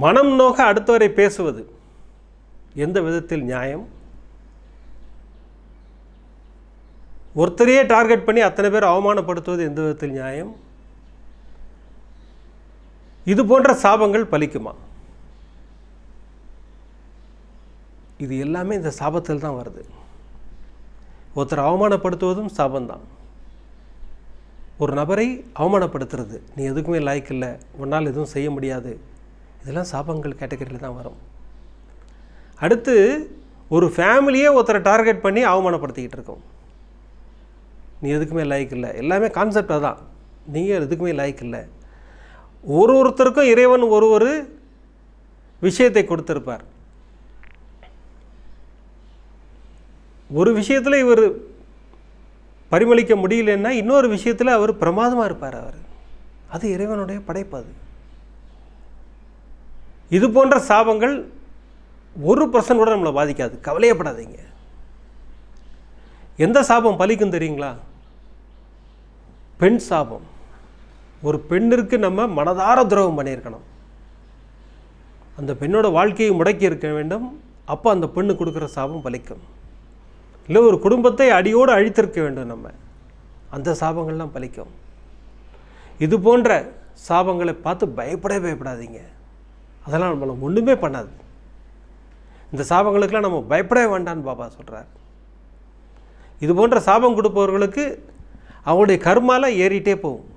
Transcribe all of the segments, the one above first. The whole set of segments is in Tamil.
மனம் நோக அடுத்தவரை பேசுவது எந்த விதத்தில் நியாயம்? ஒருத்தரையே டார்கெட் பண்ணி அத்தனை பேர் அவமானப்படுத்துவது எந்த விதத்தில் நியாயம்? இது போன்ற சாபங்கள் பலிக்குமா? இது எல்லாமே இந்த சாபத்தில் தான் வருது. ஒருத்தர் அவமானப்படுத்துவதும் சாபந்தான். ஒரு நபரை அவமானப்படுத்துறது, நீ எதுக்குமே லாய்க்கு இல்லை, உன்னால் எதுவும் செய்ய முடியாது, இதெல்லாம் சாபங்கள் கேட்டகரியில் தான் வரும். அடுத்து ஒரு ஃபேமிலியே ஒருத்தரை டார்கெட் பண்ணி அவமானப்படுத்திக்கிட்டு இருக்கோம். நீ எதுக்குமே லாய்க்கு இல்லை, எல்லாமே கான்செப்டாக தான், நீங்கள் எதுக்குமே லாய்க்கு இல்லை. ஒருத்தருக்கும் இறைவன் ஒரு விஷயத்தை கொடுத்திருப்பார். ஒரு விஷயத்தில் இவர் பரிமளிக்க முடியலன்னா இன்னொரு விஷயத்தில் அவர் பிரமாதமாக இருப்பார். அது இறைவனுடைய படைப்பு. அது இது போன்ற சாபங்கள் 1% கூட நம்மளை பாதிக்காது, கவலையப்படாதீங்க. எந்த சாபம் பலிக்கும் தெரியுங்களா? பெண் சாபம். ஒரு பெண்ணிற்கு நம்ம மனதார துரோகம் பண்ணியிருக்கணும், அந்த பெண்ணோட வாழ்க்கையை முடக்கி இருக்க வேண்டும், அப்போ அந்த பெண்ணு கொடுக்குற சாபம் பலிக்கும். இல்லை ஒரு குடும்பத்தை அடியோடு அழித்திருக்க வேண்டும் நம்ம, அந்த சாபங்கள்லாம் பலிக்கும். இது போன்ற சாபங்களை பார்த்து பயப்படாதீங்க. அதெல்லாம் நம்மளை ஒன்றுமே பண்ணாது. இந்த சாபங்களுக்கெல்லாம் நம்ம பயப்படவே வேண்டான்னு பாபா சொல்கிறார். இது போன்ற சாபம் கொடுப்பவர்களுக்கு அவங்களுடைய கர்மாலாம் ஏறிட்டே போகும்.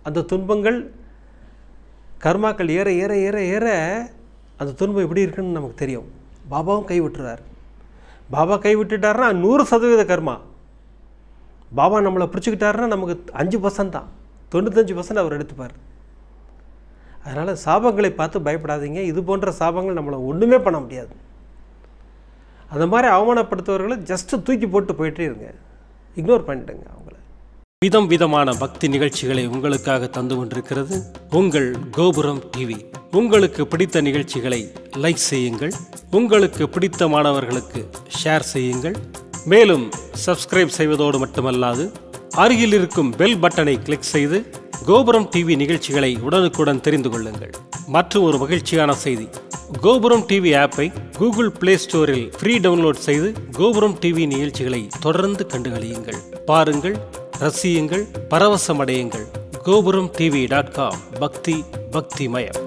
அந்த துன்பங்கள் கர்மாக்கள் ஏற ஏற ஏற ஏற அந்த துன்பம் எப்படி இருக்குன்னு நமக்கு தெரியும். பாபாவும் கைவிட்டுறார். பாபா கைவிட்டுட்டாருன்னா 100% கர்மா. பாபா நம்மளை பிடிச்சிக்கிட்டாருன்னா நமக்கு 5% தான், 95% அவர் எடுத்துப்பார். அதனால் சாபங்களை பார்த்து பயப்படாதீங்க. இது போன்ற சாபங்கள் நம்மளை ஒன்றுமே பண்ண முடியாது. அந்த மாதிரி அவமானப்படுத்துவர்களை ஜஸ்ட்டு தூக்கி போட்டு போயிட்டே இருங்க, இக்னோர் பண்ணிட்டுங்க அவங்கள. விதம் விதமான பக்தி நிகழ்ச்சிகளை உங்களுக்காக தந்து கொண்டிருக்கிறது உங்கள் கோபுரம் டிவி. உங்களுக்கு பிடித்த நிகழ்ச்சிகளை லைக் செய்யுங்கள், உங்களுக்கு பிடித்த மாணவர்களுக்கு ஷேர் செய்யுங்கள். மேலும் சப்ஸ்கிரைப் செய்வதோடு மட்டுமல்லாது அருகில் இருக்கும் பெல் பட்டனை கிளிக் செய்து கோபுரம் டிவி நிகழ்ச்சிகளை உடனுக்குடன் தெரிந்து கொள்ளுங்கள். மற்றும் ஒரு மகிழ்ச்சியான செய்தி, கோபுரம் டிவி ஆப்பை கூகுள் பிளே ஸ்டோரில் ஃப்ரீ டவுன்லோட் செய்து கோபுரம் டிவி நிகழ்ச்சிகளை தொடர்ந்து கண்டுகளியுங்கள், பாருங்கள், ரசியுங்கள், பரவசமடையுங்கள். gopuramtv.com. பக்தி பக்திமயம்.